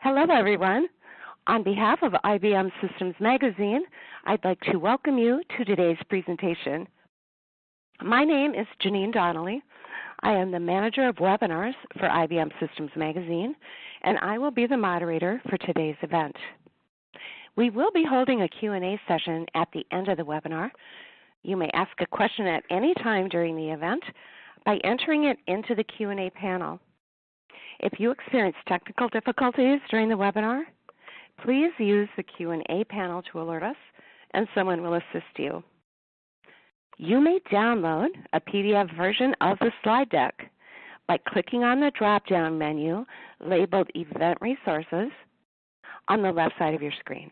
Hello, everyone. On behalf of IBM Systems Magazine, I'd like to welcome you to today's presentation. My name is Janine Donnelly. I am the Manager of Webinars for IBM Systems Magazine, and I will be the moderator for today's event. We will be holding a Q&A session at the end of the webinar. You may ask a question at any time during the event by entering it into the Q&A panel. If you experience technical difficulties during the webinar, please use the Q&A panel to alert us, and someone will assist you. You may download a PDF version of the slide deck by clicking on the drop-down menu labeled Event Resources on the left side of your screen.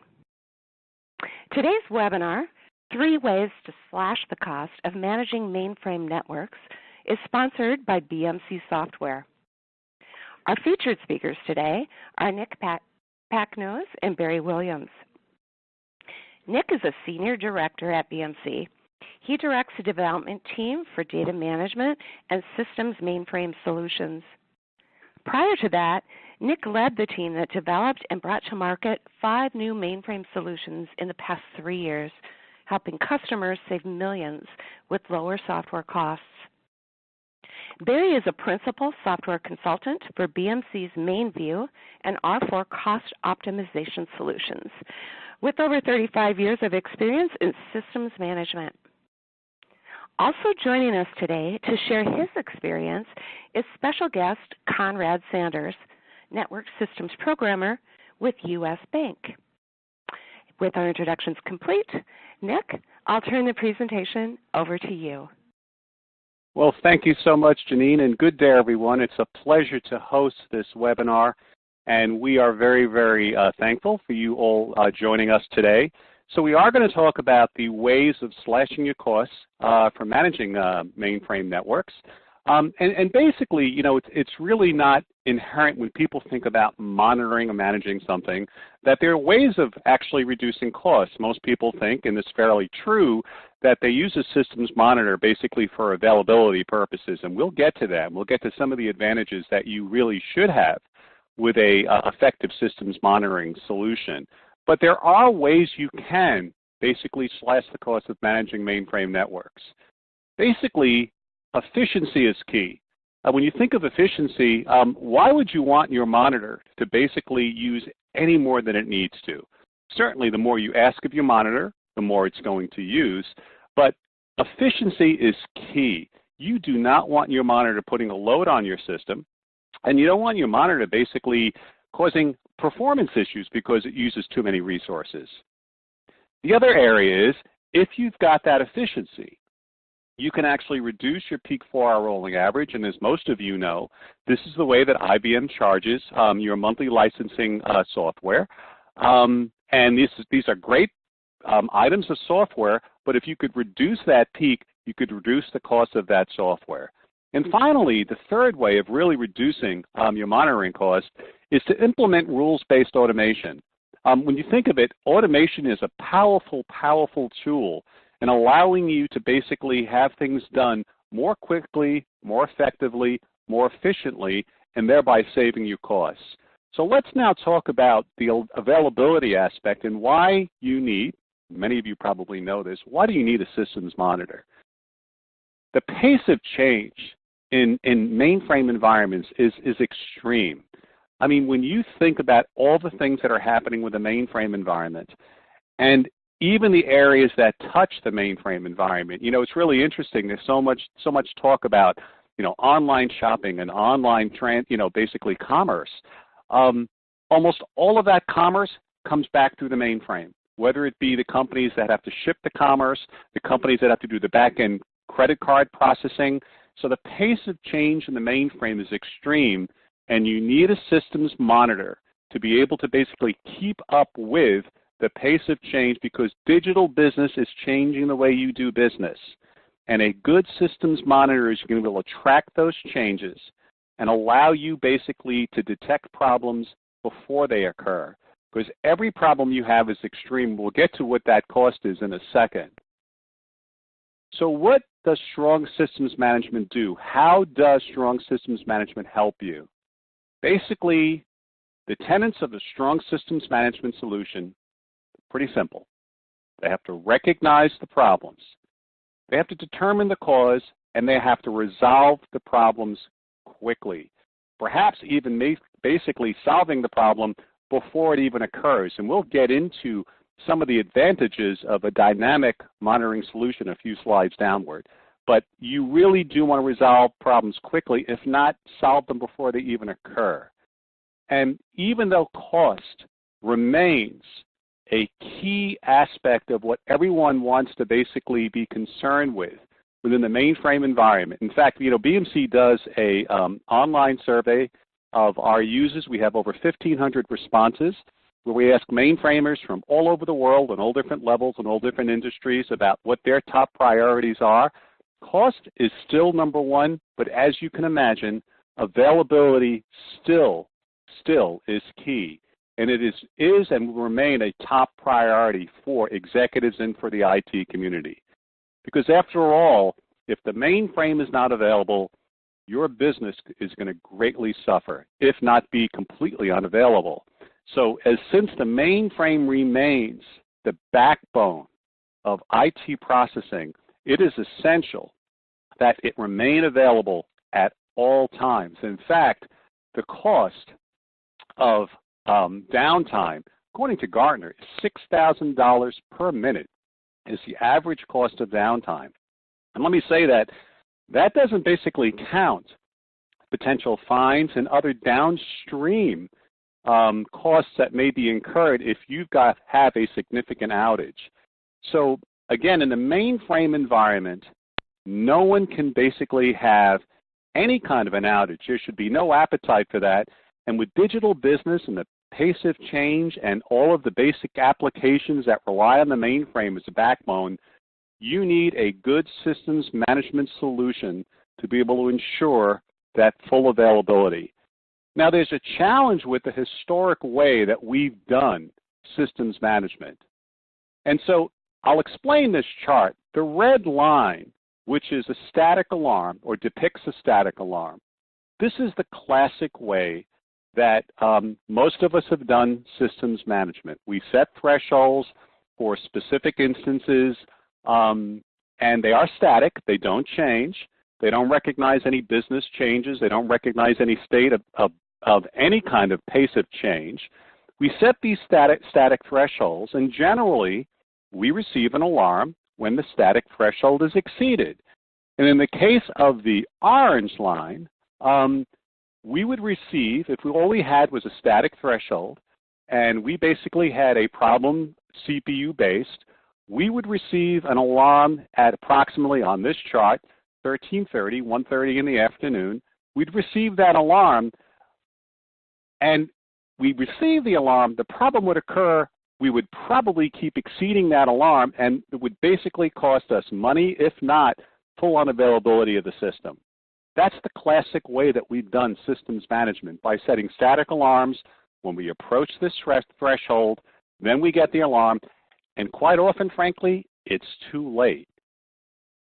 Today's webinar, 3 Ways to Slash the Cost of Managing Mainframe Networks, is sponsored by BMC Software. Our featured speakers today are Nich Pachnos and Barry Williams. Nich is a Senior Director at BMC. He directs the development team for data management and systems mainframe solutions. Prior to that, Nich led the team that developed and brought to market 5 new mainframe solutions in the past 3 years, helping customers save millions with lower software costs. Barry is a principal software consultant for BMC's MainView and R4 cost optimization solutions, with over 35 years of experience in systems management. Also joining us today to share his experience is special guest Conrad Sanders, Network Systems Programmer with U.S. Bank. With our introductions complete, Nich, I'll turn the presentation over to you. Well, thank you so much, Janine, and good day, everyone. It's a pleasure to host this webinar, and we are very, very thankful for you all joining us today. So we are going to talk about the ways of slashing your costs for managing mainframe networks. And basically, you know, it's really not inherent when people think about monitoring or managing something that there are ways of actually reducing costs. Most people think, and it's fairly true, that they use a systems monitor basically for availability purposes, and we'll get to that. We'll get to some of the advantages that you really should have with a effective systems monitoring solution. But there are ways you can basically slash the cost of managing mainframe networks. Basically, efficiency is key. When you think of efficiency, why would you want your monitor to basically use any more than it needs to? Certainly, the more you ask of your monitor, the more it's going to use, but efficiency is key. You do not want your monitor putting a load on your system, and you don't want your monitor basically causing performance issues because it uses too many resources. The other area is, if you've got that efficiency, you can actually reduce your peak 4-hour rolling average, and as most of you know, this is the way that IBM charges your monthly licensing software. And these are great items of software, but if you could reduce that peak, you could reduce the cost of that software. And finally, the third way of really reducing your monitoring cost is to implement rules-based automation. When you think of it, automation is a powerful, powerful tool in allowing you to basically have things done more quickly, more effectively, more efficiently, and thereby saving you costs. So let's now talk about the availability aspect and why you need, many of you probably know this, why do you need a systems monitor? The pace of change in mainframe environments is extreme. I mean, when you think about all the things that are happening with the mainframe environment, and even the areas that touch the mainframe environment, you know, it's really interesting. There's so much talk about, you know, online shopping and online, basically commerce. Almost all of that commerce comes back through the mainframe, whether it be the companies that have to ship the commerce, the companies that have to do the back-end credit card processing. So the pace of change in the mainframe is extreme, and you need a systems monitor to be able to basically keep up with the pace of change, because digital business is changing the way you do business. And a good systems monitor is going to be able to track those changes and allow you basically to detect problems before they occur. Because every problem you have is extreme. We'll get to what that cost is in a second. So what does strong systems management do? How does strong systems management help you? Basically, The tenets of a strong systems management solution are pretty simple. They have to recognize the problems. They have to determine the cause, and they have to resolve the problems quickly. Perhaps even basically solving the problem before it even occurs. And we'll get into some of the advantages of a dynamic monitoring solution a few slides downward. But you really do want to resolve problems quickly, if not solve them before they even occur. And even though cost remains a key aspect of what everyone wants to basically be concerned with within the mainframe environment. In fact, BMC does a online survey of our users. We have over 1,500 responses where we ask mainframers from all over the world on all different levels and all different industries about what their top priorities are. Cost is still number one, but as you can imagine, availability still is key. And it is and will remain a top priority for executives and for the IT community. Because after all, if the mainframe is not available, your business is going to greatly suffer, if not be completely unavailable. So since the mainframe remains the backbone of IT processing, it is essential that it remain available at all times. In fact, the cost of downtime, according to Gartner, is $6,000 per minute is the average cost of downtime. And let me say that doesn't basically count potential fines and other downstream costs that may be incurred if you've have a significant outage. So again, in the mainframe environment, no one can basically have any kind of an outage. There should be no appetite for that. And with digital business and the pace of change and all of the basic applications that rely on the mainframe as a backbone, you need a good systems management solution to be able to ensure that full availability. Now, there's a challenge with the historic way that we've done systems management. And so I'll explain this chart. The red line, which is a static alarm or depicts a static alarm, this is the classic way that most of us have done systems management. We set thresholds for specific instances, and they are static. They don't change. They don't recognize any business changes. They don't recognize any state of any kind of pace of change. We set these static thresholds, and generally, we receive an alarm when the static threshold is exceeded. And in the case of the orange line, we would receive, if all we had was a static threshold, and we basically had a problem CPU-based, we would receive an alarm at approximately, on this chart, 13:30, 1:30 in the afternoon. We'd receive that alarm, and we receive the alarm. The problem would occur. We would probably keep exceeding that alarm, and it would basically cost us money, if not full unavailability of the system. That's the classic way that we've done systems management, by setting static alarms. When we approach this threshold, then we get the alarm, and quite often, frankly, it's too late.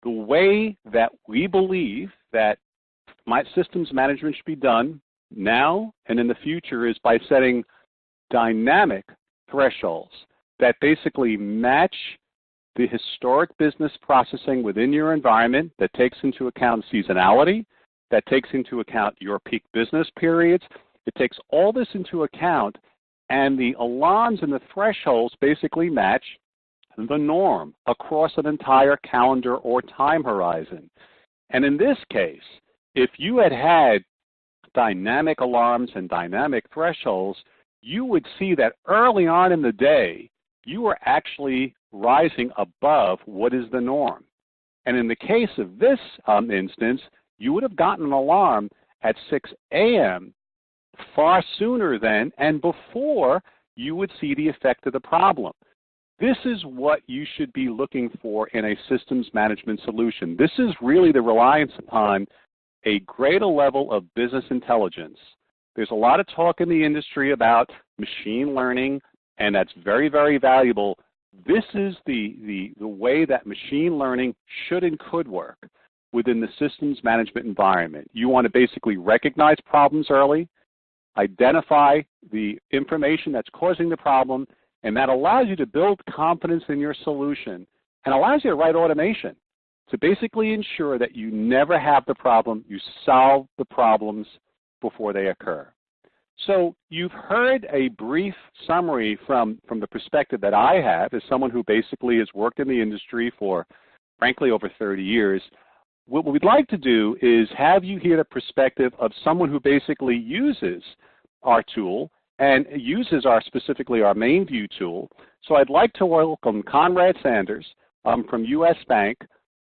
The way that we believe that systems management should be done now and in the future is by setting dynamic thresholds that basically match the historic business processing within your environment, that takes into account seasonality, that takes into account your peak business periods. It takes all this into account, and the alarms and the thresholds basically match the norm across an entire calendar or time horizon. And in this case, if you had dynamic alarms and dynamic thresholds, you would see that early on in the day, you were actually rising above what is the norm. And in the case of this instance, you would have gotten an alarm at 6 a.m. far sooner than and before you would see the effect of the problem. This is what you should be looking for in a systems management solution. This is really the reliance upon a greater level of business intelligence. There's a lot of talk in the industry about machine learning, and that's very, very valuable. This is the way that machine learning should and could work within the systems management environment. You want to basically recognize problems early. identify the information that's causing the problem, and that allows you to build confidence in your solution and allows you to write automation to basically ensure that you never have the problem, you solve the problems before they occur. So you've heard a brief summary from the perspective that I have as someone who basically has worked in the industry for, frankly, over 30 years. What we'd like to do is have you hear the perspective of someone who basically uses our tool and uses specifically our MainView tool. So I'd like to welcome Conrad Sanders from US Bank,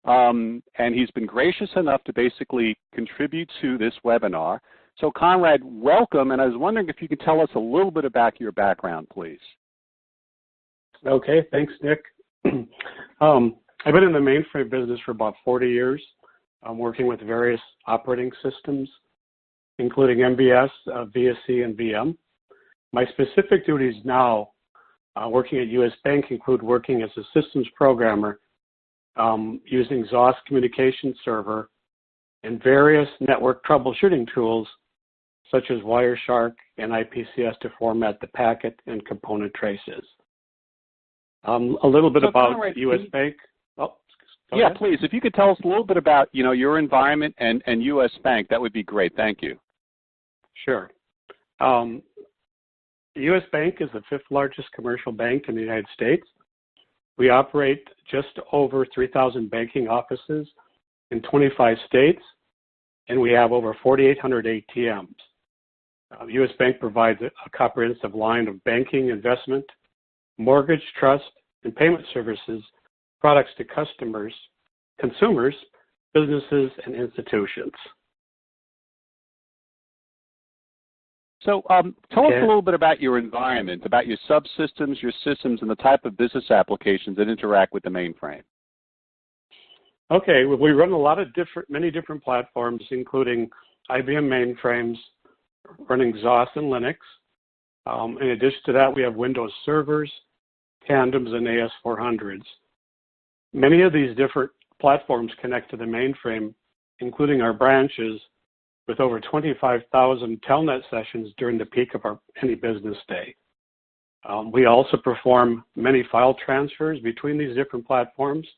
and he's been gracious enough to basically contribute to this webinar. So Conrad, welcome, and I was wondering if you could tell us a little bit about your background, please. Okay, thanks, Nick. I've been in the mainframe business for about 40 years. I'm working with various operating systems, including MBS, VSC, and VM. My specific duties now, working at US Bank, include working as a systems programmer using ZOS communication server and various network troubleshooting tools such as Wireshark and IPCS to format the packet and component traces. A little bit about Conrad, US Bank. Oh, yeah, please. If you could tell us a little bit about your environment and US Bank, that would be great. Thank you. Sure. US Bank is the 5th largest commercial bank in the United States. We operate just over 3,000 banking offices in 25 states, and we have over 4,800 ATMs. US Bank provides a comprehensive line of banking, investment, mortgage, trust, and payment services, products to customers, consumers, businesses, and institutions. So tell us a little bit about your environment, about your subsystems, your systems, and the type of business applications that interact with the mainframe. Okay, well, we run a lot of many different platforms, including IBM mainframes, running ZOS and Linux. In addition to that, we have Windows servers, Tandems, and AS400s. Many of these different platforms connect to the mainframe, including our branches, with over 25,000 telnet sessions during the peak of any business day. We also perform many file transfers between these different platforms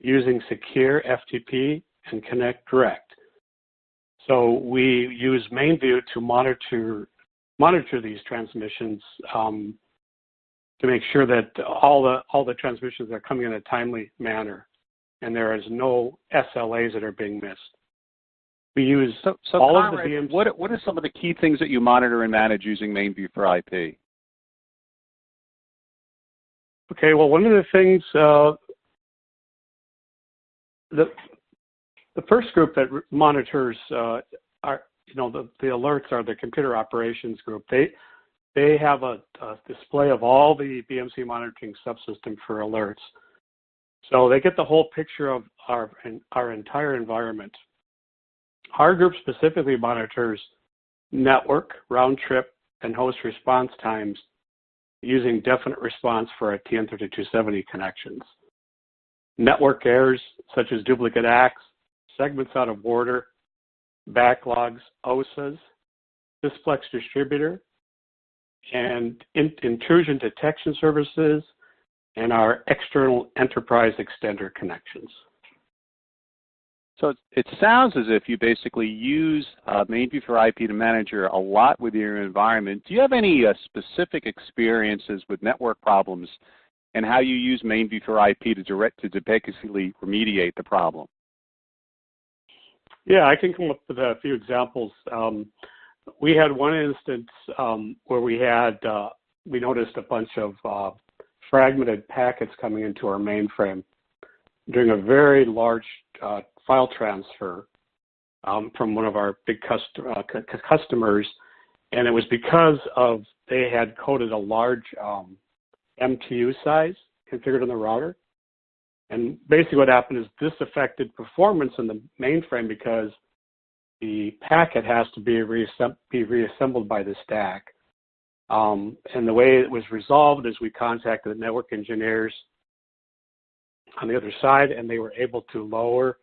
using secure FTP and Connect Direct. So we use MainView to monitor these transmissions to make sure that all the transmissions are coming in a timely manner, and there is no SLAs that are being missed. We use all Conrad, of the VMs. What are some of the key things that you monitor and manage using MainView for IP? Okay, well, one of the things, the first group that monitors the alerts are the computer operations group. They have a display of all the BMC monitoring subsystem for alerts. So they get the whole picture of our entire environment. Our group specifically monitors network, round trip, and host response times using definite response for our TN3270 connections. Network errors such as duplicate acts, segments out of order, backlogs, OSAs, Sysplex distributor, and intrusion detection services, and our external enterprise extender connections. So it sounds as if you basically use MainView for IP to manage a lot with your environment. Do you have any specific experiences with network problems and how you use MainView for IP to basically remediate the problem? Yeah, I can come up with a few examples. We had one instance where we noticed a bunch of fragmented packets coming into our mainframe during a very large file transfer from one of our big customers, and it was because they had coded a large MTU size configured on the router. And basically what happened is this affected performance in the mainframe because the packet has to be reassembled by the stack. And the way it was resolved is we contacted the network engineers on the other side, and they were able to lower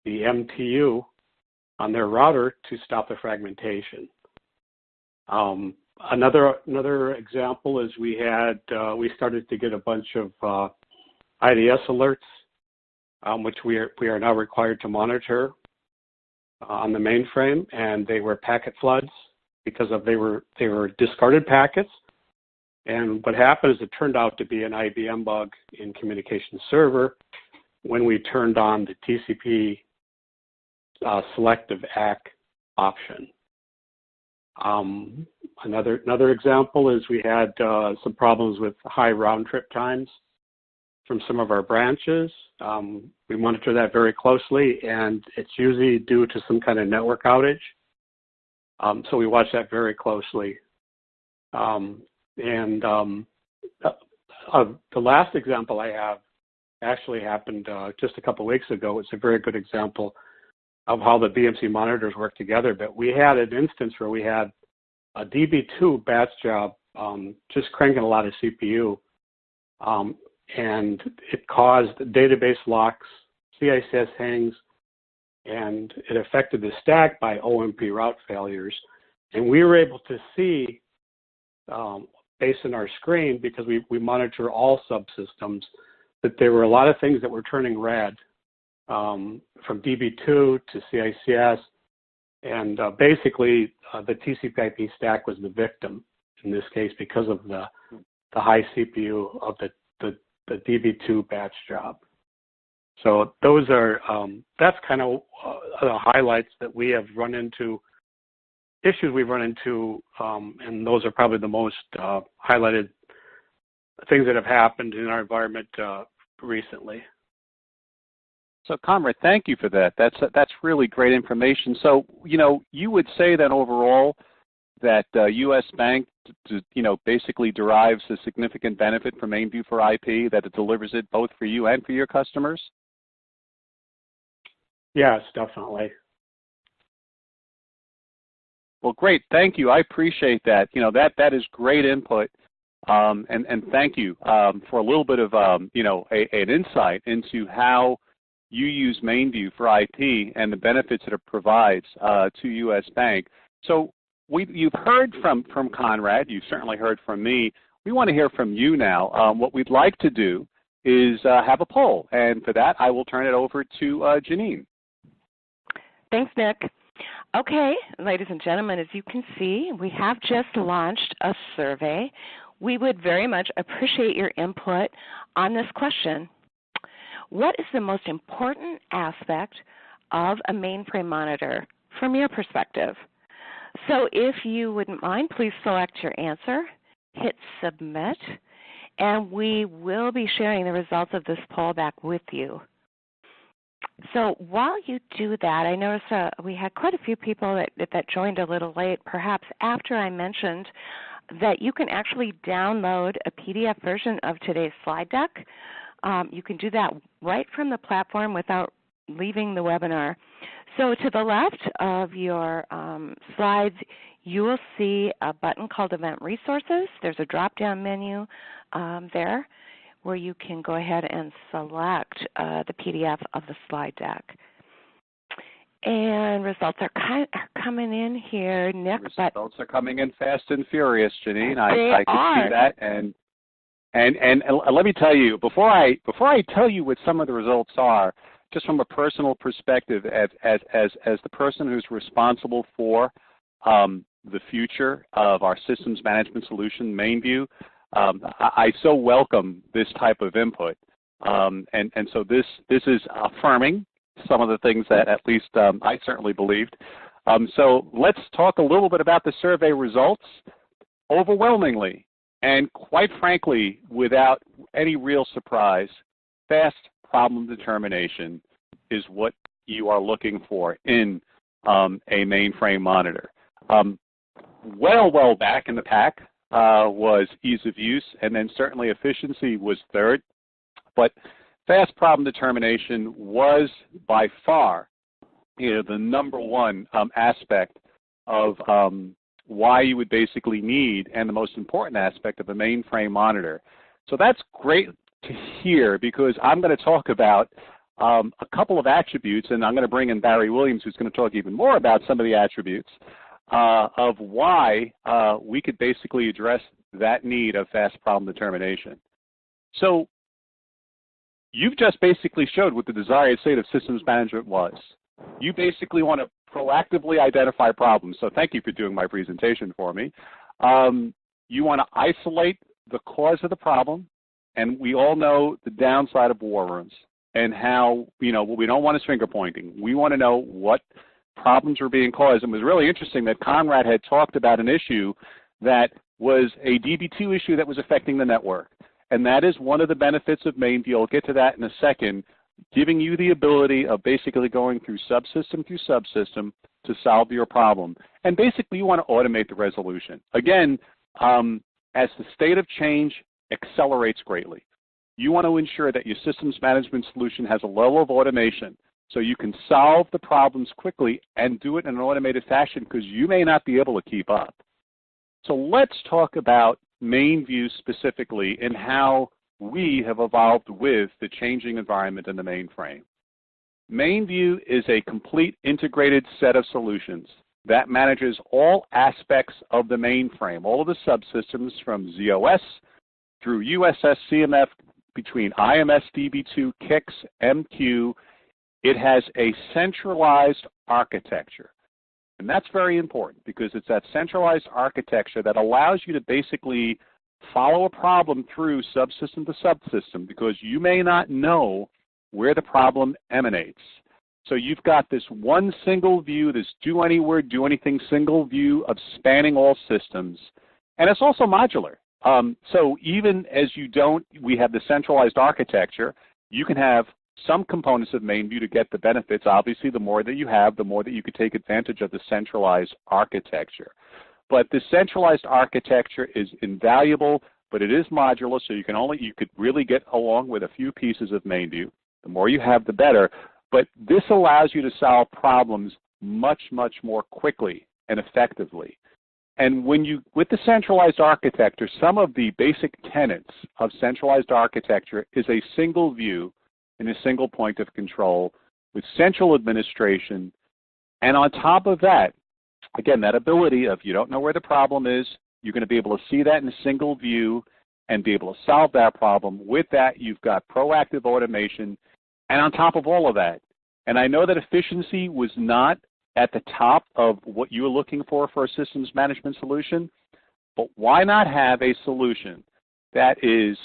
the MTU on their router to stop the fragmentation. Another example is we started to get a bunch of IDS alerts, which we are now required to monitor on the mainframe, and they were packet floods because they were discarded packets. And what happened is it turned out to be an IBM bug in communication server when we turned on the TCP selective ACK option. Another example is we had some problems with high round trip times from some of our branches. We monitor that very closely, and it's usually due to some kind of network outage. So we watch that very closely. The last example I have actually happened just a couple of weeks ago. It's a very good example of how the BMC monitors work together. But we had an instance where we had a DB2 batch job just cranking a lot of CPU, and it caused database locks, CICS hangs, and it affected the stack by OMP route failures. And we were able to see, based on our screen, because we monitor all subsystems, that there were a lot of things that were turning red, from DB2 to CICS, and basically the TCP/IP stack was the victim in this case because of the high CPU of the DB2 batch job. So those are that's kind of the highlights that we have run into, issues we've run into, and those are probably the most highlighted things that have happened in our environment recently. So, Conrad, thank you for that. That's really great information. So, you would say that overall that U.S. Bank, basically derives a significant benefit from MainView for IP, that it delivers it both for you and for your customers? Yes, definitely. Well, great. Thank you. I appreciate that. That is great input. And thank you for a little bit of, an insight into how you use MainView for IP and the benefits that it provides to U.S. Bank. So you've heard from Conrad. You've certainly heard from me. We want to hear from you now. What we'd like to do is have a poll. And for that, I will turn it over to Janine. Thanks, Nick. Okay, ladies and gentlemen, as you can see, we have just launched a survey. We would very much appreciate your input on this question. What is the most important aspect of a mainframe monitor from your perspective? So if you wouldn't mind, please select your answer, hit submit, and we will be sharing the results of this poll back with you. So while you do that, I noticed we had quite a few people that joined a little late, perhaps after I mentioned that you can actually download a PDF version of today's slide deck. You can do that right from the platform without leaving the webinar. So to the left of your slides, you will see a button called Event Resources. There's a drop-down menu there where you can go ahead and select the PDF of the slide deck. And results are coming in here, Nick. Results are coming in fast and furious, Janine. I can see that. And let me tell you, before I tell you what some of the results are, just from a personal perspective, as the person who's responsible for the future of our systems management solution, MainView, I so welcome this type of input. And so this is affirming some of the things that at least I certainly believed. So let's talk a little bit about the survey results. Overwhelmingly, and quite frankly, without any real surprise, fast problem determination is what you are looking for in a mainframe monitor. Well back in the pack was ease of use, and then certainly efficiency was third. But fast problem determination was by far, the number one aspect of why you would basically need, and the most important aspect of a mainframe monitor. So that's great to hear, because I'm going to talk about a couple of attributes, and I'm going to bring in Barry Williams, who's going to talk even more about some of the attributes of why we could basically address that need of fast problem determination. So you've just basically showed what the desired state of systems management was. You basically want to proactively identify problems. So thank you for doing my presentation for me. You want to isolate the cause of the problem, and we all know the downside of war rooms and how, we don't want is finger pointing. We want to know what problems are being caused. And it was really interesting that Conrad had talked about an issue that was a DB2 issue that was affecting the network. And that is one of the benefits of MainView. I'll get to that in a second, giving you the ability of basically going through subsystem to solve your problem. And basically you want to automate the resolution. Again, as the state of change accelerates greatly, you want to ensure that your systems management solution has a level of automation so you can solve the problems quickly and do it in an automated fashion because you may not be able to keep up. So let's talk about MainView specifically and how we have evolved with the changing environment in the mainframe. MainView is a complete integrated set of solutions that manages all aspects of the mainframe, all of the subsystems from ZOS through USS, CMF, between IMS, DB2, KIX, MQ. It has a centralized architecture. And that's very important because it's that centralized architecture that allows you to basically follow a problem through subsystem to subsystem because you may not know where the problem emanates. So you've got this one single view, this do anywhere, do anything single view of spanning all systems. And it's also modular. So even as we have the centralized architecture, you can have some components of MainView to get the benefits. Obviously, the more that you have, the more that you could take advantage of the centralized architecture. But the centralized architecture is invaluable, but it is modular, so you could really get along with a few pieces of MainView. The more you have, the better. But this allows you to solve problems much, much more quickly and effectively. And with the centralized architecture, some of the basic tenets of centralized architecture is a single view and a single point of control with central administration. And on top of that, again, that ability of you don't know where the problem is, you're going to be able to see that in a single view and be able to solve that problem. With that, you've got proactive automation. And on top of all of that, and I know that efficiency was not at the top of what you were looking for a systems management solution, but why not have a solution that is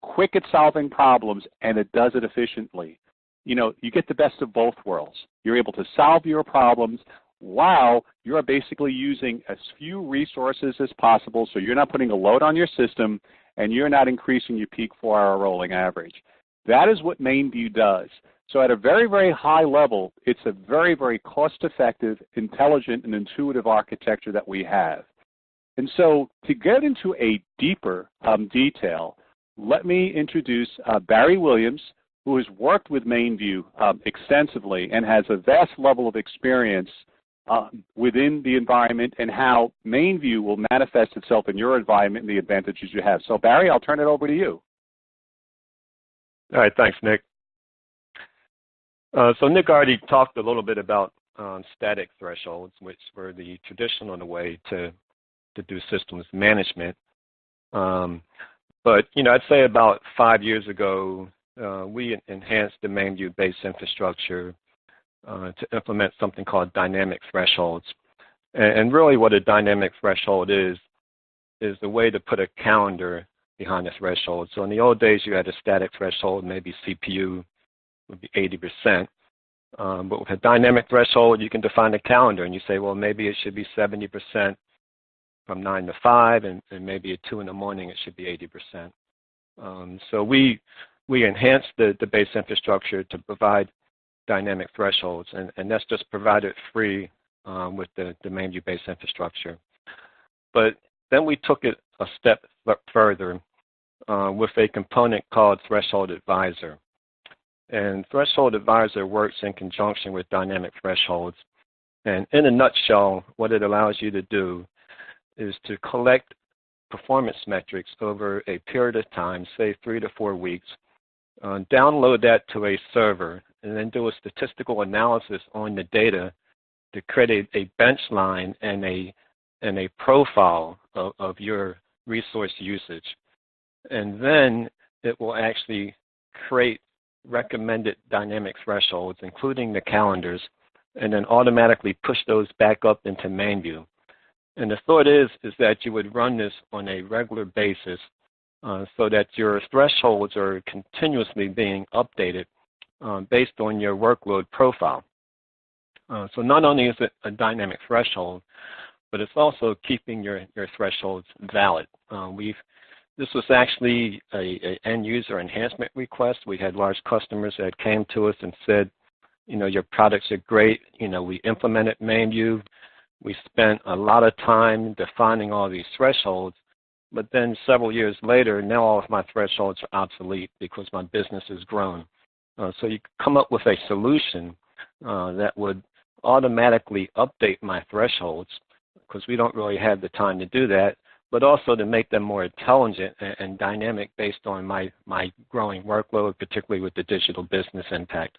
quick at solving problems and it does it efficiently? You get the best of both worlds. You're able to solve your problems while you're basically using as few resources as possible, so you're not putting a load on your system and you're not increasing your peak 4-hour rolling average. That is what MainView does. So at a very, very high level, it's a very, very cost-effective, intelligent, and intuitive architecture that we have. And so to get into a deeper detail, let me introduce Barry Williams, who has worked with MainView extensively and has a vast level of experience within the environment and how MainView will manifest itself in your environment and the advantages you have. So Barry, I'll turn it over to you. All right, thanks, Nick. So Nick already talked a little bit about static thresholds, which were the traditional way to do systems management. But I'd say about 5 years ago, we enhanced the MainView base infrastructure to implement something called dynamic thresholds. And really what a dynamic threshold is the way to put a calendar behind the threshold. So in the old days, you had a static threshold, maybe CPU would be 80%. But with a dynamic threshold, you can define a calendar and you say, well, maybe it should be 70% from 9 to 5, and maybe at 2 in the morning, it should be 80%. So we enhanced the base infrastructure to provide dynamic thresholds, and that's just provided free with the MainView base infrastructure. But then we took it a step further with a component called Threshold Advisor. And Threshold Advisor works in conjunction with dynamic thresholds. And in a nutshell, what it allows you to do is to collect performance metrics over a period of time, say 3 to 4 weeks, download that to a server, and then do a statistical analysis on the data to create a bench line and a profile of your resource usage. And then it will actually create recommended dynamic thresholds, including the calendars, and then automatically push those back up into MainView. And the thought is that you would run this on a regular basis so that your thresholds are continuously being updated based on your workload profile. So not only is it a dynamic threshold, but it's also keeping your thresholds valid. This was actually a end user enhancement request. We had large customers that came to us and said, your products are great. We implemented MainView. We spent a lot of time defining all these thresholds, but then several years later, now all of my thresholds are obsolete because my business has grown. So you come up with a solution that would automatically update my thresholds, because we don't really have the time to do that, but also to make them more intelligent and dynamic based on my growing workload, particularly with the digital business impact.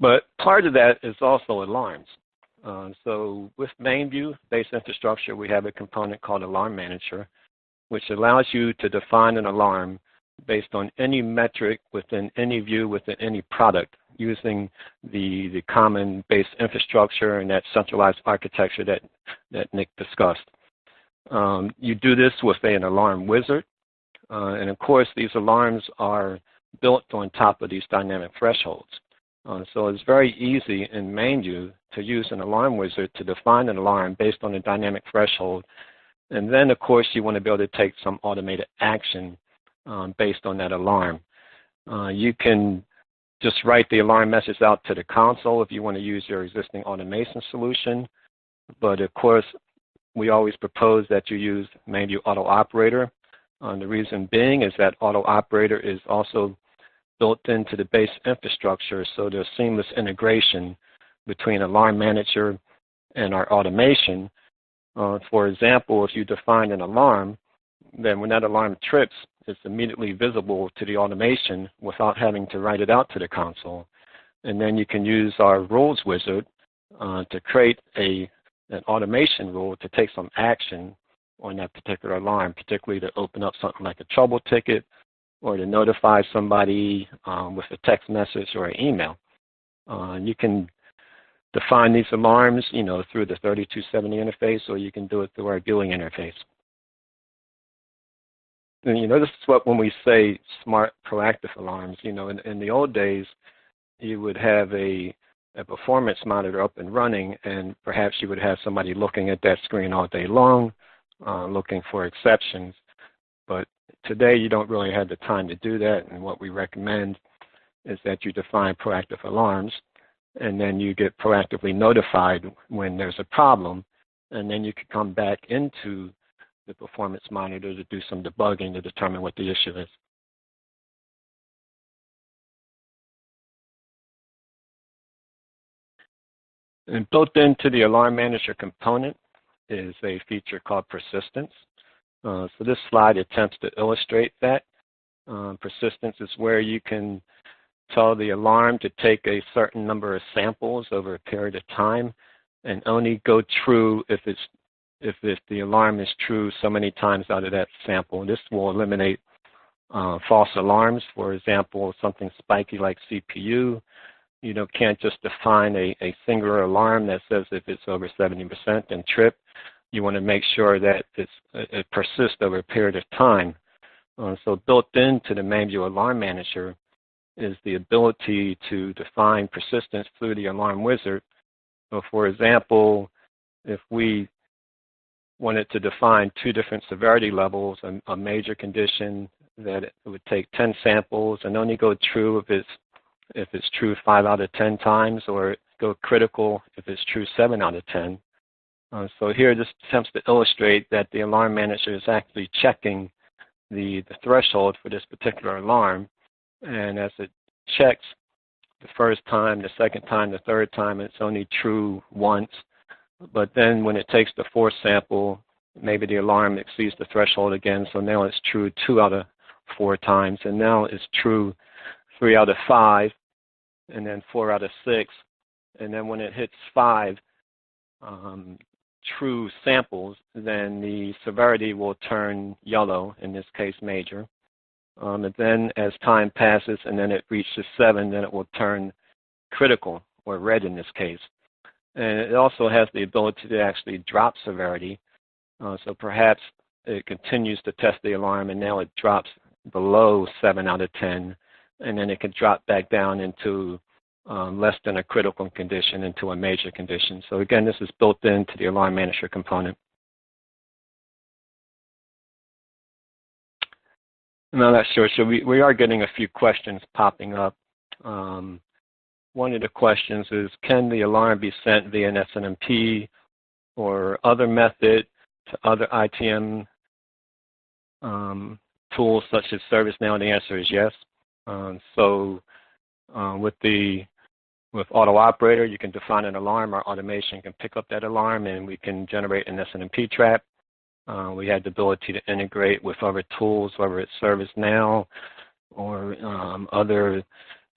But part of that is also alarms. So with MainView base infrastructure, we have a component called Alarm Manager, which allows you to define an alarm based on any metric within any view within any product using the common base infrastructure and that centralized architecture that Nich discussed. You do this with an alarm wizard. And of course, these alarms are built on top of these dynamic thresholds. So it's very easy in MainView to use an alarm wizard to define an alarm based on a dynamic threshold. And then, of course, you want to be able to take some automated action based on that alarm. You can just write the alarm message out to the console if you want to use your existing automation solution. But, of course, we always propose that you use MainView Auto Operator. The reason being is that Auto Operator is also built into the base infrastructure, so there's seamless integration between Alarm Manager and our automation. For example, if you define an alarm, then when that alarm trips, it's immediately visible to the automation without having to write it out to the console. And then you can use our rules wizard to create an automation rule to take some action on that particular alarm, particularly to open up something like a trouble ticket, or to notify somebody with a text message or an email. You can define these alarms, through the 3270 interface, or you can do it through our viewing interface. And, this is what, when we say smart proactive alarms, in the old days, you would have a performance monitor up and running, and perhaps you would have somebody looking at that screen all day long, looking for exceptions. But today, you don't really have the time to do that, and what we recommend is that you define proactive alarms, and then you get proactively notified when there's a problem, and then you can come back into the performance monitor to do some debugging to determine what the issue is. And built into the Alarm Manager component is a feature called persistence. So this slide attempts to illustrate that. Persistence is where you can tell the alarm to take a certain number of samples over a period of time and only go true if the alarm is true so many times out of that sample. This will eliminate false alarms. For example, something spiky like CPU. You can't just define a singular alarm that says if it's over 70% and trip. You want to make sure that it persists over a period of time. So built into the MainView Alarm Manager is the ability to define persistence through the alarm wizard. So for example, if we wanted to define two different severity levels, a major condition that it would take 10 samples and only go true if it's true 5 out of 10 times, or go critical if it's true 7 out of 10. So here this attempts to illustrate that the Alarm Manager is actually checking the threshold for this particular alarm. And as it checks the first time, the second time, the third time, it's only true once. But then when it takes the fourth sample, maybe the alarm exceeds the threshold again. So now it's true 2 out of 4 times. And now it's true 3 out of 5. and then 4 out of 6. And then when it hits 5 true samples, then the severity will turn yellow, in this case major. And then as time passes and then it reaches 7, then it will turn critical, or red in this case. And it also has the ability to actually drop severity. So perhaps it continues to test the alarm and now it drops below 7 out of 10, and then it can drop back down into less than a critical condition, into a major condition. So again, this is built into the Alarm Manager component. And I'm not sure, so we are getting a few questions popping up. One of the questions is, can the alarm be sent via an SNMP or other method to other ITM tools such as ServiceNow? And the answer is yes. With Auto Operator, you can define an alarm. Our automation can pick up that alarm, and we can generate an SNMP trap. We had the ability to integrate with other tools, whether it's ServiceNow or other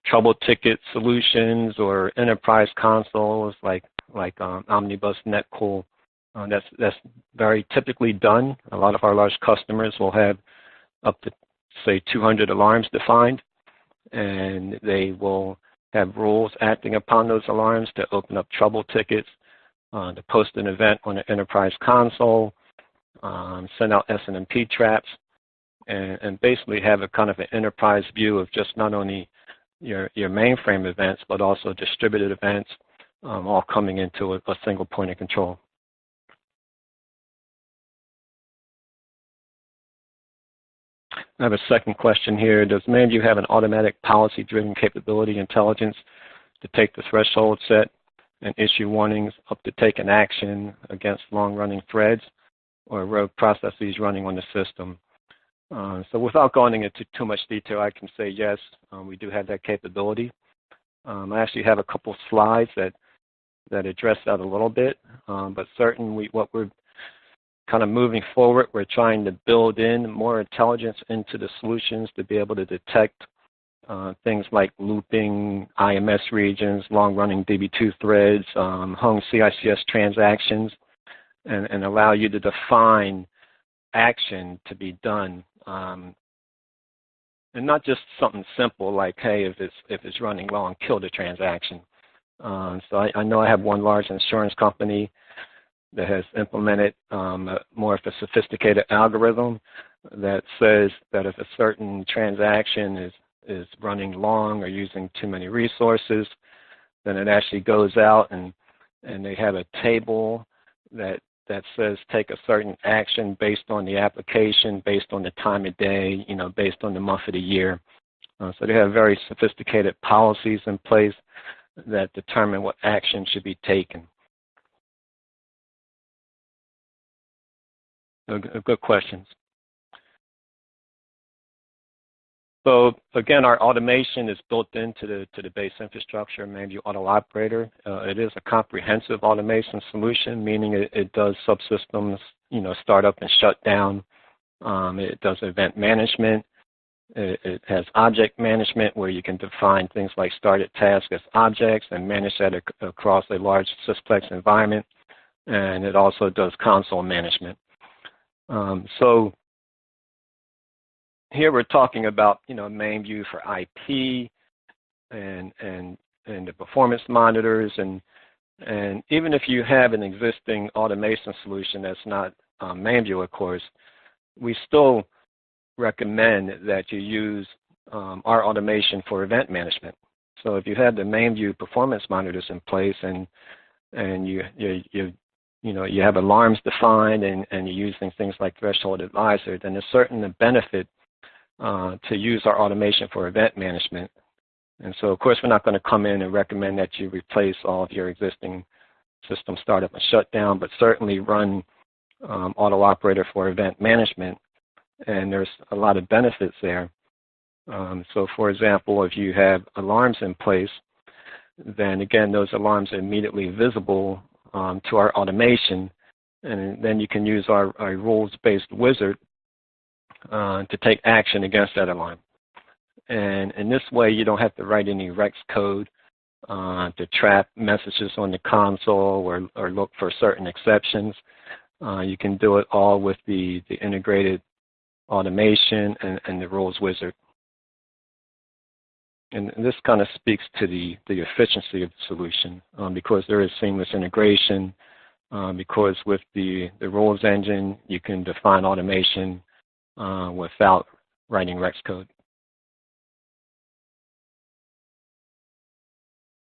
trouble ticket solutions or enterprise consoles like Omnibus, Netcool. That's very typically done. A lot of our large customers will have up to, say, 200 alarms defined, and they will have rules acting upon those alarms to open up trouble tickets, to post an event on the enterprise console, send out SNMP traps, and basically have a kind of an enterprise view of just not only your mainframe events, but also distributed events, all coming into a single point of control. I have a second question here. Does MainView have an automatic policy-driven capability intelligence to take the threshold set and issue warnings up to take an action against long-running threads or rogue processes running on the system? So without going into too much detail, I can say yes, we do have that capability. I actually have a couple slides that address that a little bit, but certainly what we're kind of moving forward, we're trying to build in more intelligence into the solutions to be able to detect things like looping IMS regions, long-running DB2 threads, hung CICS transactions, and allow you to define action to be done. And not just something simple like, hey, if it's running long, kill the transaction. So I know I have one large insurance company that has implemented more of a sophisticated algorithm that says that if a certain transaction is running long or using too many resources, then it actually goes out and they have a table that says take a certain action based on the application, based on the time of day, based on the month of the year. So they have very sophisticated policies in place that determine what action should be taken. Good questions. So again, our automation is built into the base infrastructure, MainView Auto Operator. It is a comprehensive automation solution, meaning it does subsystems, start up and shut down. It does event management. It has object management, where you can define things like started tasks as objects and manage that across a large Sysplex environment. And it also does console management. So here we're talking about, MainView for IP and the performance monitors, and even if you have an existing automation solution that's not MainView, of course, we still recommend that you use our automation for event management. So if you have the MainView performance monitors in place and you have alarms defined and you're using things like Threshold Advisor, then there's certainly a benefit to use our automation for event management. And so, of course, we're not going to come in and recommend that you replace all of your existing system startup and shutdown, but certainly run Auto Operator for event management. And there's a lot of benefits there. So, for example, if you have alarms in place, then again, those alarms are immediately visible to our automation, and then you can use our rules-based wizard to take action against that alarm. And in this way, you don't have to write any Rex code to trap messages on the console or look for certain exceptions. You can do it all with the integrated automation and the rules wizard. And this kind of speaks to the efficiency of the solution because there is seamless integration, because with the rules engine, you can define automation without writing Rex code.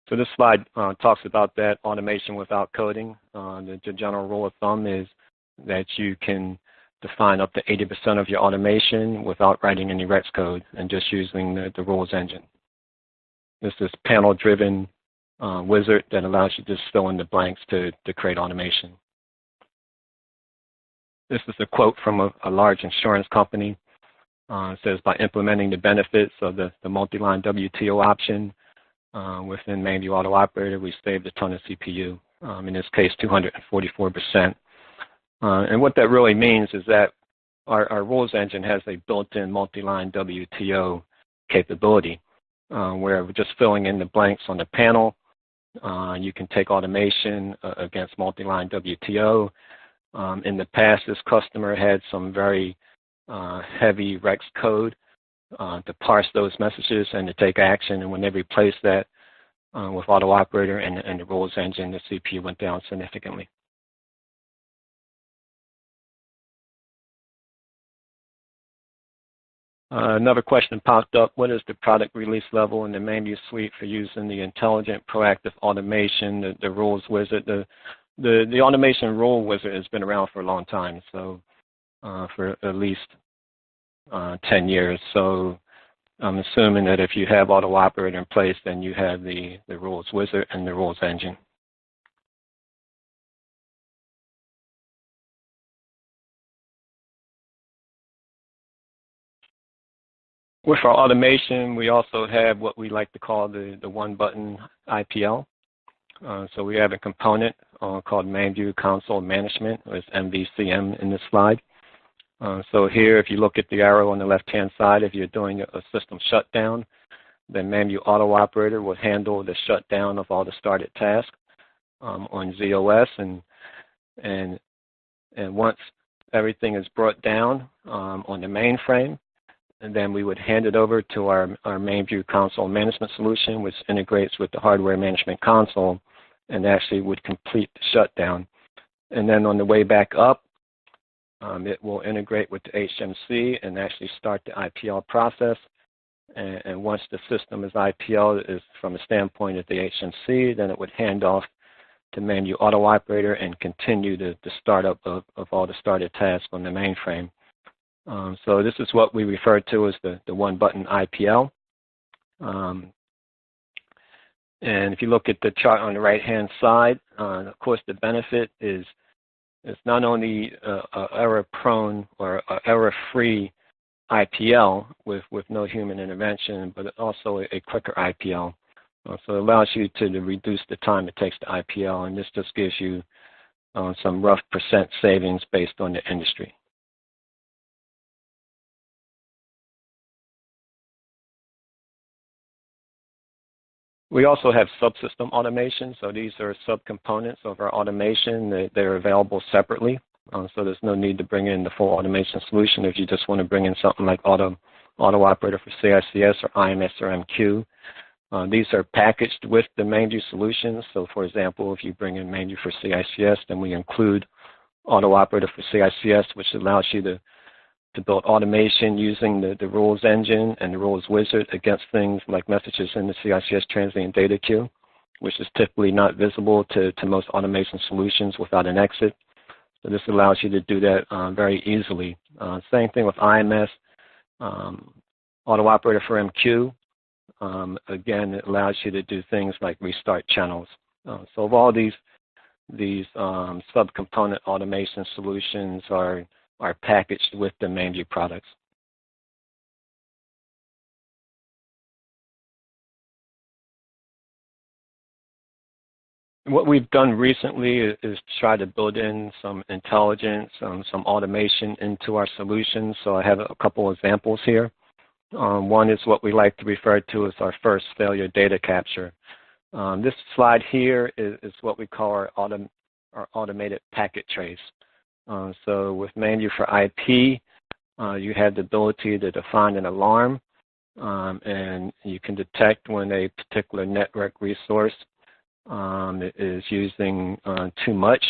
So this slide talks about that automation without coding. The general rule of thumb is that you can define up to 80% of your automation without writing any Rex code and just using the rules engine. This is panel-driven wizard that allows you to just fill in the blanks to create automation. This is a quote from a large insurance company. It says, by implementing the benefits of the multi-line WTO option within MainView Auto Operator, we saved a ton of CPU, in this case 244%. And what that really means is that our rules engine has a built-in multi-line WTO capability, where we're just filling in the blanks on the panel. You can take automation against multi-line WTO. In the past, this customer had some very heavy Rex code to parse those messages and to take action. And when they replaced that with Auto Operator and the rules engine, the CPU went down significantly. Another question popped up: what is the product release level in the MainView suite for using the intelligent proactive automation, the rules wizard? The automation rule wizard has been around for a long time, so for at least 10 years. So I'm assuming that if you have Auto Operator in place, then you have the rules wizard and the rules engine. With our automation, we also have what we like to call the one-button IPL. So we have a component called MainView Console Management, or it's MVCM in this slide. So here, if you look at the arrow on the left-hand side, if you're doing a system shutdown, then MainView Auto Operator will handle the shutdown of all the started tasks on ZOS. And once everything is brought down on the mainframe, and then we would hand it over to our MainView Console Management solution, which integrates with the hardware management console and actually would complete the shutdown. And then on the way back up, it will integrate with the HMC and actually start the IPL process. And once the system is IPL, is from the standpoint of the HMC, then it would hand off to MainView Auto Operator and continue the startup of all the started tasks on the mainframe. So this is what we refer to as the one-button IPL. And if you look at the chart on the right-hand side, of course, the benefit is not only error-prone or error-free IPL with no human intervention, but also a quicker IPL. So it allows you to reduce the time it takes to IPL, and this just gives you some rough percent savings based on the industry. We also have subsystem automation. So these are subcomponents of our automation. They're available separately. So there's no need to bring in the full automation solution if you just want to bring in something like Auto Operator for CICS or IMS or MQ. These are packaged with the MainView solutions. So for example, if you bring in MainView for CICS, then we include Auto Operator for CICS, which allows you to build automation using the rules engine and the rules wizard against things like messages in the CICS transient data queue, which is typically not visible to most automation solutions without an exit. So this allows you to do that very easily. Same thing with IMS, Auto Operator for MQ. Again, it allows you to do things like restart channels. So of all these subcomponent automation solutions are packaged with the MainView products. What we've done recently is try to build in some intelligence, some automation into our solutions. So I have a couple examples here. One is what we like to refer to as our first failure data capture. This slide here is what we call our automated packet trace. So with MainView for IP, you have the ability to define an alarm, and you can detect when a particular network resource is using too much.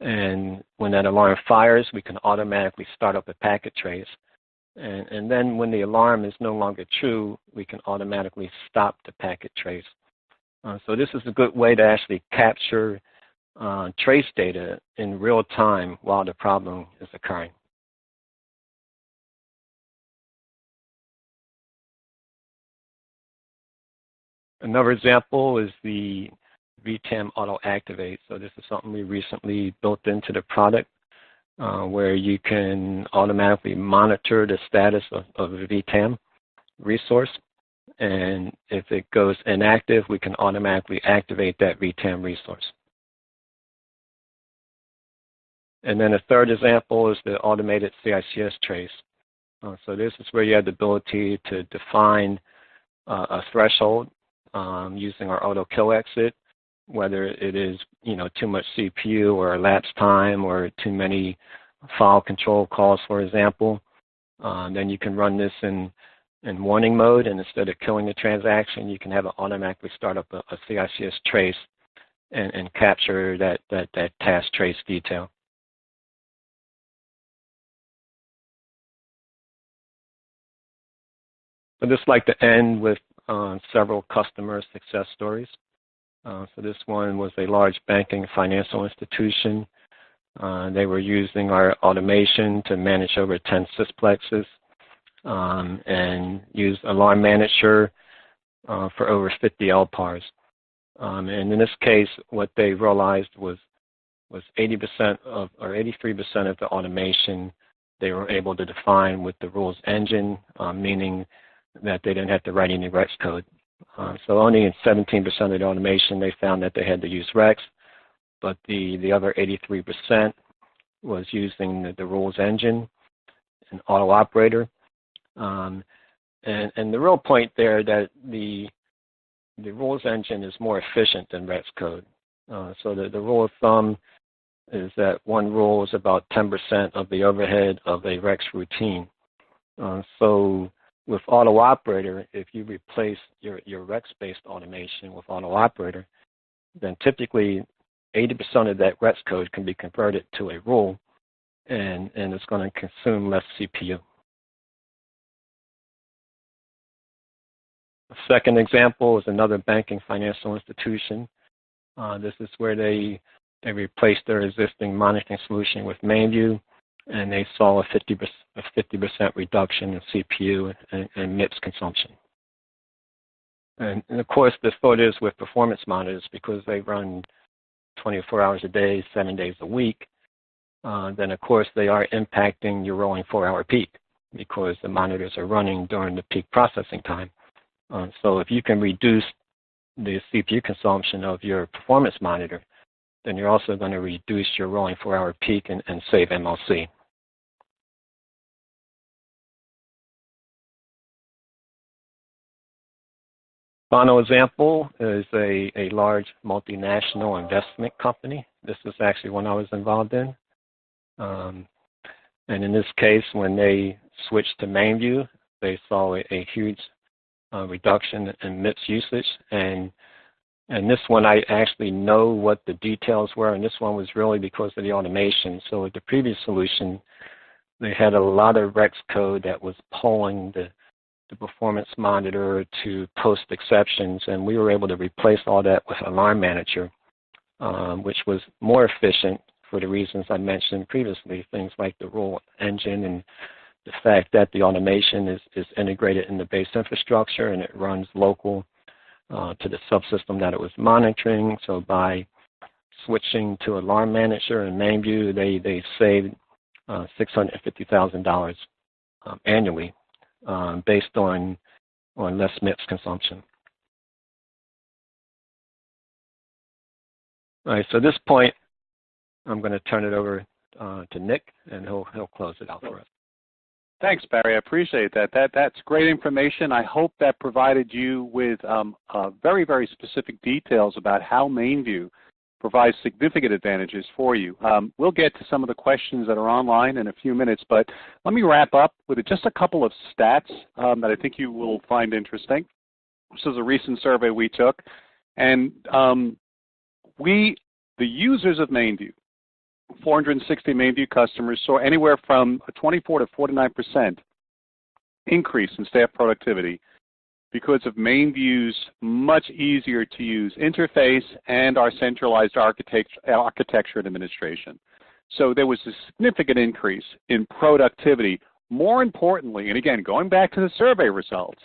And when that alarm fires, we can automatically start up a packet trace. And then when the alarm is no longer true, we can automatically stop the packet trace. So this is a good way to actually capture trace data in real time while the problem is occurring. Another example is the VTAM Auto Activate. So this is something we recently built into the product where you can automatically monitor the status of a VTAM resource. And if it goes inactive, we can automatically activate that VTAM resource. And then a third example is the automated CICS trace. So this is where you have the ability to define a threshold using our auto kill exit, whether it is too much CPU or elapsed time or too many file control calls, for example. Then you can run this in warning mode, and instead of killing the transaction, you can have it automatically start up a CICS trace and capture that task trace detail. I'd just like to end with several customer success stories. So this one was a large banking financial institution. They were using our automation to manage over 10 sysplexes and use Alarm Manager for over 50 LPARs. And in this case, what they realized was 80% of or 83% of the automation they were able to define with the rules engine, meaning that they didn't have to write any Rex code. So only in 17% of the automation they found that they had to use Rex, but the other 83% was using the rules engine and auto operator. And the real point there that the rules engine is more efficient than Rex code. So the rule of thumb is that one rule is about 10% of the overhead of a Rex routine. So with auto operator, if you replace your Rex-based automation with auto operator, then typically 80% of that Rex code can be converted to a rule, and it's going to consume less CPU. A second example is another banking financial institution. This is where they replaced their existing monitoring solution with MainView, and they saw a 50% reduction in CPU and MIPS consumption. And of course, the thought is with performance monitors, because they run 24 hours a day, 7 days a week, then of course they are impacting your rolling 4-hour peak because the monitors are running during the peak processing time. So if you can reduce the CPU consumption of your performance monitor, then you're also going to reduce your rolling 4-hour peak and save MLC. Final example is a large multinational investment company. This is actually one I was involved in. And in this case, when they switched to MainView, they saw a huge reduction in MIPS usage. And this one, I actually know what the details were, and this one was really because of the automation. So with the previous solution, they had a lot of Rex code that was polling the performance monitor to post exceptions, and we were able to replace all that with Alarm Manager, which was more efficient for the reasons I mentioned previously, things like the rule engine and the fact that the automation is integrated in the base infrastructure and it runs local to the subsystem that it was monitoring. So by switching to Alarm Manager and MainView, they saved $650,000 annually based on less MIPS consumption. All right, so at this point, I'm going to turn it over to Nich, and he'll close it out for us. Thanks, Barry. I appreciate that. That's great information. I hope that provided you with very, very specific details about how MainView provides significant advantages for you. We'll get to some of the questions that are online in a few minutes, but let me wrap up with just a couple of stats that I think you will find interesting. This is a recent survey we took, and the users of MainView, 460 MainView customers, saw anywhere from a 24 to 49% increase in staff productivity because of MainView's much easier to use interface and our centralized architecture and administration. So there was a significant increase in productivity. More importantly, and again, going back to the survey results,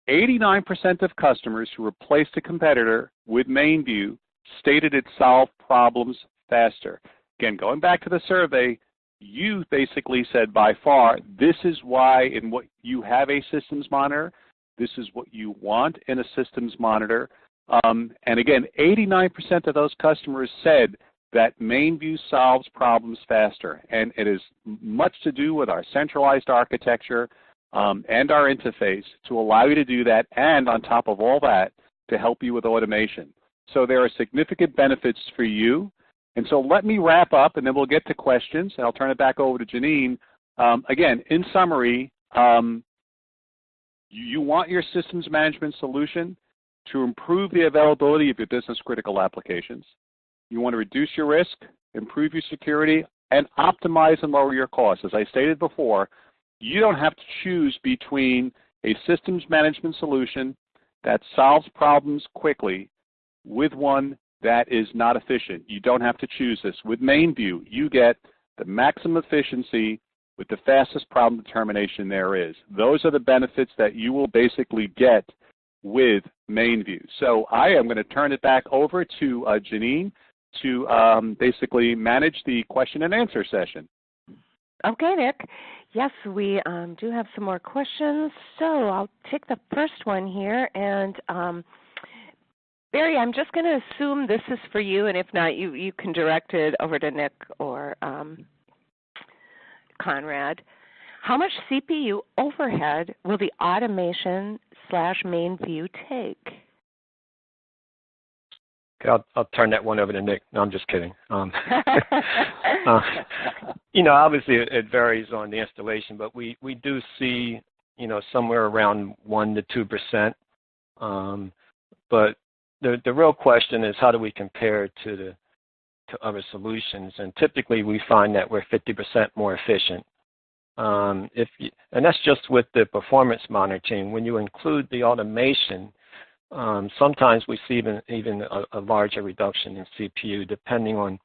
89% of customers who replaced a competitor with MainView stated it solved problems faster. Again, going back to the survey, you basically said by far, this is why in what you have a systems monitor, this is what you want in a systems monitor. And again, 89% of those customers said that MainView solves problems faster. And it is much to do with our centralized architecture and our interface to allow you to do that, and on top of all that, to help you with automation. So there are significant benefits for you. And so let me wrap up, and then we'll get to questions, and I'll turn it back over to Janine. Again, in summary, you want your systems management solution to improve the availability of your business-critical applications. You want to reduce your risk, improve your security, and optimize and lower your costs. As I stated before, you don't have to choose between a systems management solution that solves problems quickly with one that is not efficient. You don't have to choose this. With MainView, you get the maximum efficiency with the fastest problem determination there is. Those are the benefits that you will basically get with MainView. So I am going to turn it back over to Janine to basically manage the question and answer session. Okay, Nick. Yes, we do have some more questions. So I'll take the first one here. And Barry, I'm just going to assume this is for you, and if not, you can direct it over to Nick or Conrad. How much CPU overhead will the automation / MainView take? Okay, I'll turn that one over to Nick. No, I'm just kidding. Obviously it varies on the installation, but we do see, somewhere around 1 to 2%. But the real question is, how do we compare to other solutions? And typically we find that we're 50% more efficient. And that's just with the performance monitoring. When you include the automation, sometimes we see even a larger reduction in CPU, depending on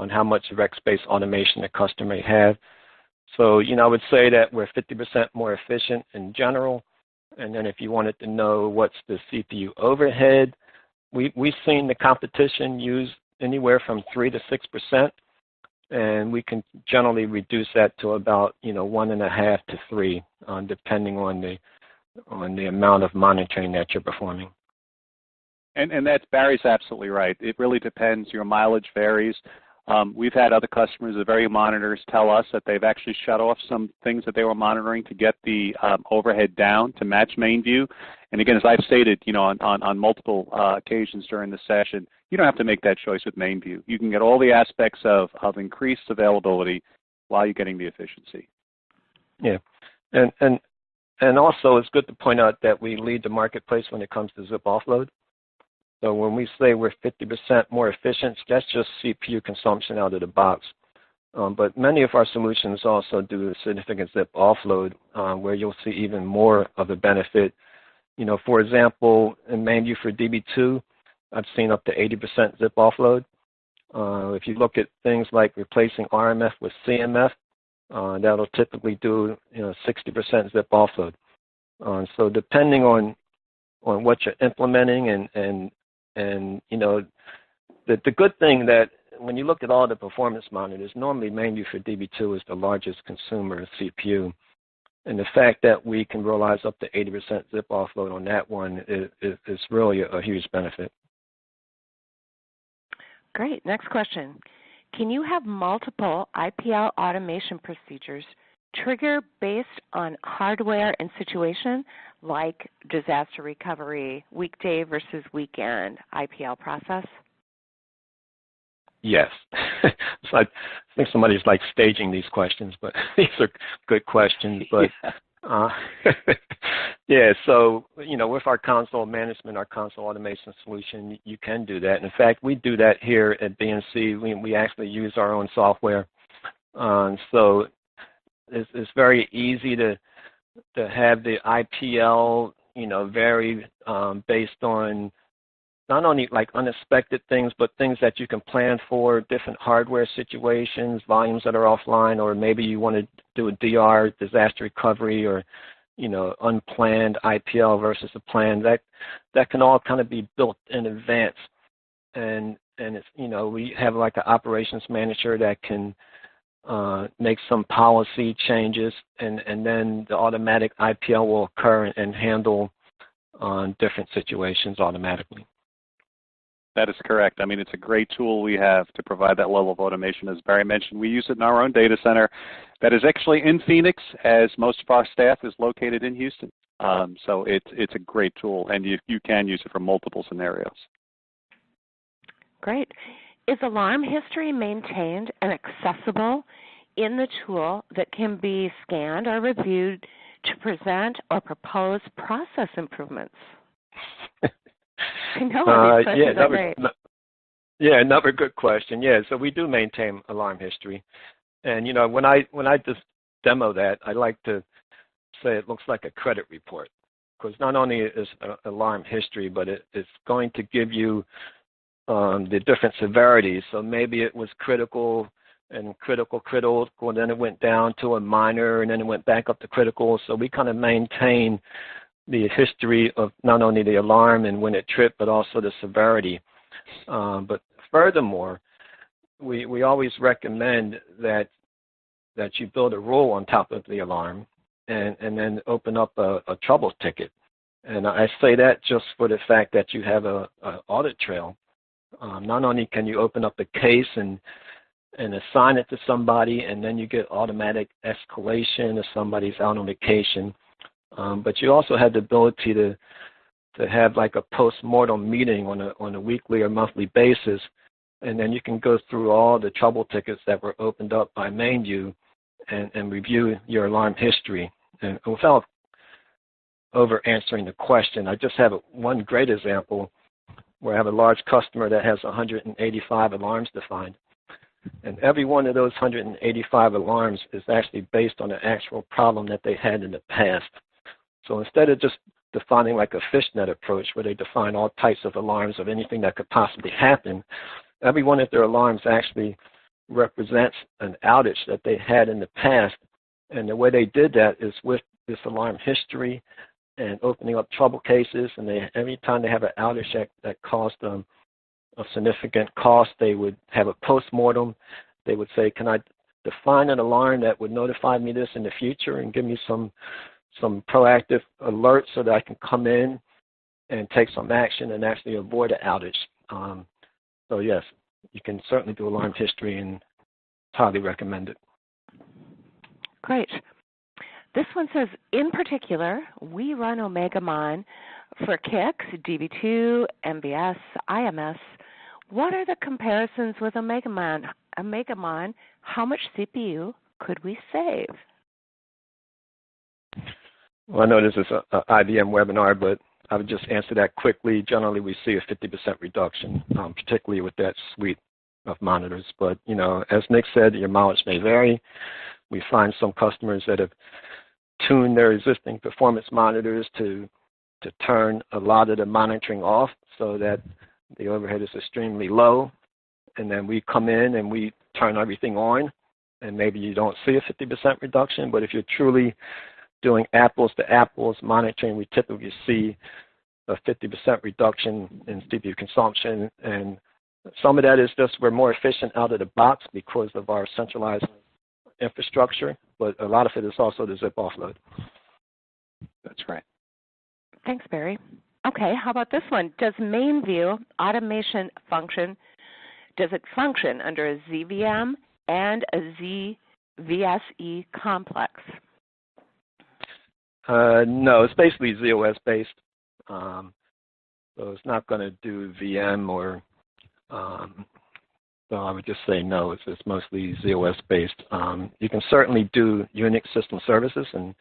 how much REX-based automation the customer may have. So, I would say that we're 50% more efficient in general. And then if you wanted to know what's the CPU overhead, we've seen the competition use anywhere from 3 to 6%, and we can generally reduce that to about 1.5 to 3, depending on the amount of monitoring that you're performing. And that's Barry's absolutely right. It really depends. Your mileage varies. We've had other customers of various monitors tell us that they've actually shut off some things that they were monitoring to get the overhead down to match MainView. And again, as I've stated, on multiple occasions during the session, you don't have to make that choice with MainView. You can get all the aspects of increased availability while you're getting the efficiency. Yeah, and also it's good to point out that we lead the marketplace when it comes to zip offload. So when we say we're 50% more efficient, that's just CPU consumption out of the box. But many of our solutions also do a significant zip offload, where you'll see even more of the benefit. For example, in MainView for DB2, I've seen up to 80% zip offload. If you look at things like replacing RMF with CMF, that'll typically do 60% zip offload. So depending on what you're implementing and the good thing that when you look at all the performance monitors, normally MainView for DB2 is the largest consumer of CPU. And the fact that we can realize up to 80% zip offload on that one is really a huge benefit. Great. Next question. Can you have multiple IPL automation procedures trigger based on hardware and situation, like disaster recovery, weekday versus weekend IPL process? Yes. So I think somebody's like staging these questions, but these are good questions. But yeah, so, with our console management, our console automation solution, you can do that. In fact, we do that here at BNC. We actually use our own software. So it's very easy to have the IPL, vary based on not only like unexpected things, but things that you can plan for, different hardware situations, volumes that are offline, or maybe you want to do a DR, disaster recovery, or, unplanned IPL versus a plan. That can all kind of be built in advance. And it's, we have like an operations manager that can make some policy changes, and then the automatic IPL will occur and handle different situations automatically. That is correct. I mean, it's a great tool we have to provide that level of automation. As Barry mentioned, we use it in our own data center that is actually in Phoenix, as most of our staff is located in Houston. So it's a great tool, and you can use it for multiple scenarios. Great. Is alarm history maintained and accessible in the tool that can be scanned or reviewed to present or propose process improvements? I know these questions are great. Another good question. Yeah, so we do maintain alarm history. And, when I just demo that, I like to say it looks like a credit report, because not only is alarm history, but it's going to give you the different severities. So maybe it was critical, and then it went down to a minor, and then it went back up to critical. So we kind of maintain the history of not only the alarm and when it tripped, but also the severity. But furthermore, we always recommend that you build a rule on top of the alarm and then open up a trouble ticket. And I say that just for the fact that you have an audit trail. Not only can you open up a case and assign it to somebody, and then you get automatic escalation if somebody's out on vacation, but you also have the ability to have like a post-mortem meeting on a weekly or monthly basis, and then you can go through all the trouble tickets that were opened up by MainView and review your alarm history. And without over answering the question, I just have one great example where I have a large customer that has 185 alarms defined. And every one of those 185 alarms is actually based on an actual problem that they had in the past. So instead of just defining like a fishnet approach where they define all types of alarms of anything that could possibly happen, every one of their alarms actually represents an outage that they had in the past. And the way they did that is with this alarm history and opening up trouble cases. And every time they have an outage that caused them a significant cost, they would have a post-mortem. They would say, can I define an alarm that would notify me this in the future and give me some proactive alerts so that I can come in and take some action and actually avoid an outage. So yes, you can certainly do alarm history, and highly recommend it. Great. This one says, in particular, we run OmegaMon for KICS, DB2, MBS, IMS. What are the comparisons with OmegaMon? How much CPU could we save? Well, I know this is an IBM webinar, but I would just answer that quickly. Generally, we see a 50% reduction, particularly with that suite of monitors. But, as Nich said, your mileage may vary. We find some customers that have tuned their existing performance monitors to turn a lot of the monitoring off so that the overhead is extremely low. And then we come in and we turn everything on, and maybe you don't see a 50% reduction. But if you're truly doing apples to apples monitoring, we typically see a 50% reduction in CPU consumption. And some of that is just we're more efficient out of the box because of our centralized infrastructure, but a lot of it is also the zip offload. That's right. Thanks, Barry. Okay, how about this one? Does MainView automation function, does it function under a ZVM and a VSE complex? No, it's basically ZOS based. So it's not going to do VM or, so I would just say no, it's mostly ZOS based. You can certainly do Unix system services, and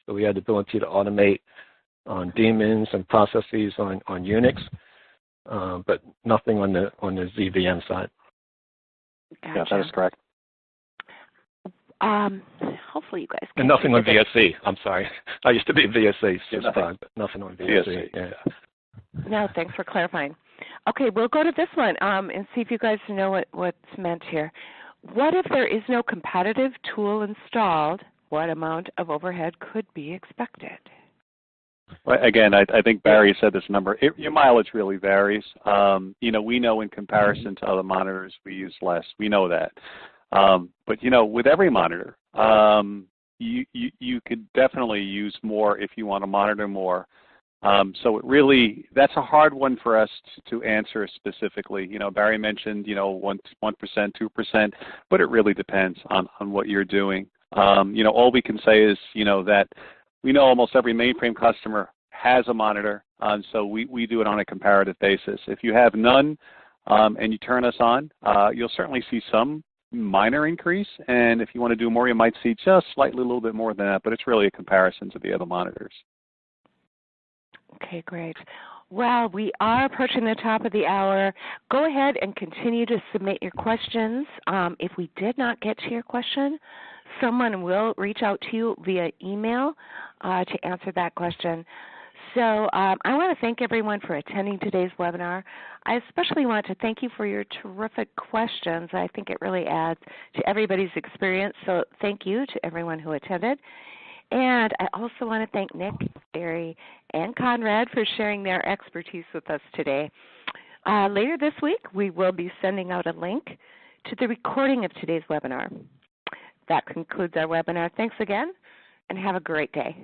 so we had the ability to automate on daemons and processes on Unix, but nothing on the ZVM side. Gotcha. Yeah, that is correct. Hopefully you guys can. And nothing on VSE. I'm sorry. I used to be VSE certified, but nothing on VSE. VSE. Yeah. No, thanks for clarifying. Okay, we'll go to this one and see if you guys know what's meant here. What if there is no competitive tool installed? What amount of overhead could be expected? Well, again, I think Barry said this number. Your mileage really varies. We know in comparison to other monitors, we use less. We know that. But with every monitor, you could definitely use more if you want to monitor more. So that's a hard one for us to answer specifically. Barry mentioned 1%, 2%, but it really depends on what you're doing. All we can say is that we know almost every mainframe customer has a monitor, so we do it on a comparative basis. If you have none and you turn us on, you'll certainly see some minor increase, and if you want to do more, you might see just slightly a little bit more than that, but it's really a comparison to the other monitors. Okay, great. Well, we are approaching the top of the hour. Go ahead and continue to submit your questions. If we did not get to your question, someone will reach out to you via email to answer that question. So I want to thank everyone for attending today's webinar. I especially want to thank you for your terrific questions. I think it really adds to everybody's experience, so thank you to everyone who attended. And I also want to thank Nich, Barry, and Conrad for sharing their expertise with us today. Later this week, we will be sending out a link to the recording of today's webinar. That concludes our webinar. Thanks again, and have a great day.